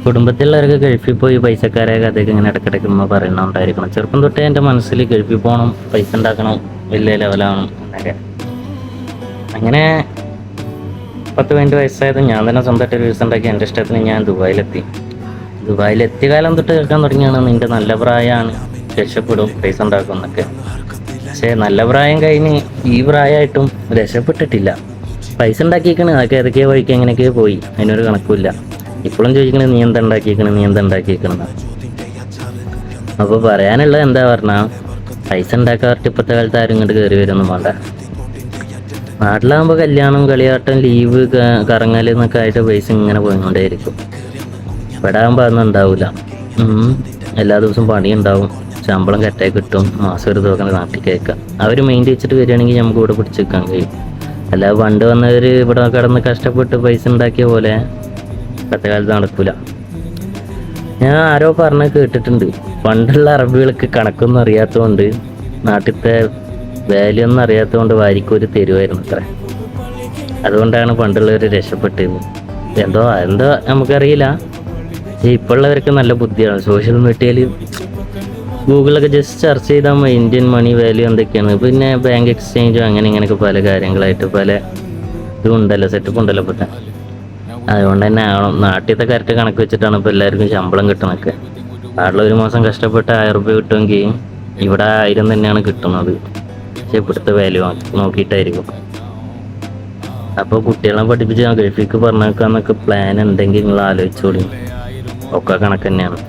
കുടുംബത്തിലുള്ളവരൊക്കെ ഗൾഫിൽ പോയി പൈസക്കാരെ കഥയൊക്കെ ഇങ്ങനെ ഇടയ്ക്കിടയ്ക്ക് ഉമ്മ പറയുന്നുണ്ടായിരിക്കണം. ചെറുപ്പം തൊട്ടേ എൻ്റെ മനസ്സിൽ ഗൾഫിൽ പോകണം, പൈസ ഉണ്ടാക്കണം, വലിയ ലെവലാവണം എന്നൊക്കെ. അങ്ങനെ 10-15 വയസ്സായത് ഞാൻ തന്നെ സ്വന്തമായിട്ട് ഒരു ദിവസം ഉണ്ടാക്കി എൻ്റെ ഇഷ്ടത്തിന് ഞാൻ ദുബായിലെത്തിയ കാലം തൊട്ട് കേൾക്കാൻ തുടങ്ങിയാണ് നിൻ്റെ നല്ല പ്രായമാണ്, രക്ഷപ്പെടും, പൈസ ഉണ്ടാക്കും എന്നൊക്കെ. പക്ഷേ നല്ല പ്രായം കഴിഞ്ഞ് ഈ പ്രായമായിട്ടും രക്ഷപ്പെട്ടിട്ടില്ല. പൈസ ഉണ്ടാക്കിയിരിക്കണേ അതൊക്കെ ഏതൊക്കെയോ വഴിക്ക് എങ്ങനെയൊക്കെയോ പോയി, അതിനൊരു കണക്കില്ല. ഇപ്പോഴും ചോദിക്കണേ നീ എന്താ ഉണ്ടാക്കിയിരിക്കണം. അപ്പോൾ പറയാനുള്ളത് എന്താ പറഞ്ഞാൽ പൈസ ഉണ്ടാക്കാറുണ്ട് ഇപ്പോഴത്തെ കാലത്ത് ആരും ഇങ്ങോട്ട് കയറി വരുമൊന്നും വേണ്ട. നാട്ടിലാകുമ്പോൾ കല്യാണം, കളിയാട്ടം, ലീവ്, കറങ്ങൽ എന്നൊക്കെ ആയിട്ട് പൈസ ഇങ്ങനെ പോയിക്കൊണ്ടേയിരിക്കും. ഇവിടെ ആകുമ്പോൾ അതൊന്നും ഉണ്ടാവില്ല. എല്ലാ ദിവസവും പണി ഉണ്ടാവും, ശമ്പളം കറക്റ്റായി കിട്ടും, മാസം ഒരു തുക നാട്ടിൽ കേൾക്കാം. അവർ മെയിൻറ്റ് വെച്ചിട്ട് വരികയാണെങ്കിൽ നമുക്ക് ഇവിടെ പിടിച്ച് നിൽക്കാൻ കഴിയും. അല്ലാതെ പണ്ട് വന്നവർ ഇവിടെ കിടന്ന് കഷ്ടപ്പെട്ട് പൈസ ഉണ്ടാക്കിയ പോലെ ഇപ്പോഴത്തെ കാലത്ത് നടക്കില്ല. ഞാൻ ആരോ പറഞ്ഞ് കേട്ടിട്ടുണ്ട്, പണ്ടുള്ള അറബികൾക്ക് കണക്കൊന്നും അറിയാത്തതുകൊണ്ട്, നാട്ടിലത്തെ വാല്യൂ ഒന്നും അറിയാത്തതുകൊണ്ട് വാരിക്കൊരു തരുമായിരുന്നു അത്ര. അതുകൊണ്ടാണ് പണ്ടുള്ളവർ രക്ഷപ്പെട്ടത്. എന്തോ നമുക്കറിയില്ല. പക്ഷേ ഇപ്പോഴുള്ളവർക്ക് നല്ല ബുദ്ധിയാണ്. സോഷ്യൽ മീഡിയയിൽ ഗൂഗിളിലൊക്കെ ജസ്റ്റ് സെർച്ച് ചെയ്താൽ ഇന്ത്യൻ മണി വാല്യൂ എന്തൊക്കെയാണ്, പിന്നെ ബാങ്ക് എക്സ്ചേഞ്ചും അങ്ങനെ ഇങ്ങനെയൊക്കെ പല കാര്യങ്ങളായിട്ട് പല ഇതുണ്ടല്ലോ, സെറ്റപ്പ് ഉണ്ടല്ലോ ഇപ്പോഴത്തെ. അതുകൊണ്ട് തന്നെ നാട്ടിലത്തെ കറക്റ്റ് കണക്ക് വെച്ചിട്ടാണ് ഇപ്പോൾ എല്ലാവർക്കും ശമ്പളം കിട്ടണൊക്കെ. നാട്ടിൽ ഒരു മാസം കഷ്ടപ്പെട്ട് 1000 രൂപ കിട്ടുമെങ്കിൽ ഇവിടെ 1000 തന്നെയാണ് കിട്ടുന്നത്. പക്ഷെ ഇവിടുത്തെ വാല്യൂ നോക്കിയിട്ടായിരിക്കും. അപ്പോൾ കുട്ടികളെ പഠിപ്പിച്ച് ഗൾഫിലേക്ക് പറഞ്ഞേക്കാന്നൊക്കെ പ്ലാൻ ഉണ്ടെങ്കിൽ നിങ്ങൾ ആലോചിച്ചോളി. ഒക്കെ കണക്ക് തന്നെയാണ്.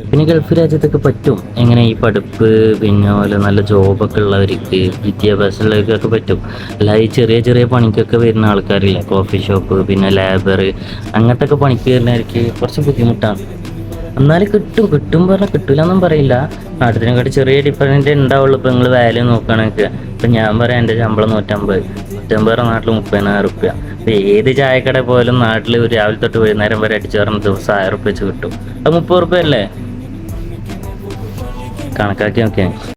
പിന്നെ ഗൾഫ് രാജ്യത്തൊക്കെ പറ്റും എങ്ങനെ ഈ പഠിപ്പ്, പിന്നെ പോലെ നല്ല ജോബൊക്കെ ഉള്ളവർക്ക്, വിദ്യാഭ്യാസമുള്ളവർക്കൊക്കെ പറ്റും. അല്ല ഈ ചെറിയ ചെറിയ പണിക്കൊക്കെ വരുന്ന ആൾക്കാരില്ല, കോഫി ഷോപ്പ്, പിന്നെ ലേബർ, അങ്ങനത്തൊക്കെ പണിക്ക് വരുന്നവർക്ക് കുറച്ച് ബുദ്ധിമുട്ടാണ്. എന്നാലും കിട്ടും പറഞ്ഞാൽ കിട്ടില്ല എന്നും പറയില്ല. നാട്ടിനെക്കാട്ടി ചെറിയ ഡിഫറൻറ്റ് ഉണ്ടാവുള്ളൂ. ഇപ്പോൾ നിങ്ങൾ വാല്യൂ നോക്കുകയാണെങ്കിൽ ഇപ്പം ഞാൻ പറയാം എൻ്റെ ശമ്പളം 150 നാട്ടിൽ 30,000 റുപ്യ. അപ്പോൾ ഏത് ചായക്കട പോലും നാട്ടിൽ രാവിലെ തൊട്ട് വൈകുന്നേരം വരെ അടിച്ചു പറഞ്ഞ ദിവസം 1000 റുപ്യ വെച്ച് കിട്ടും. അത് 30 റുപ്യ അല്ലേ? കണക്കാക്കി നോക്കിയാൽ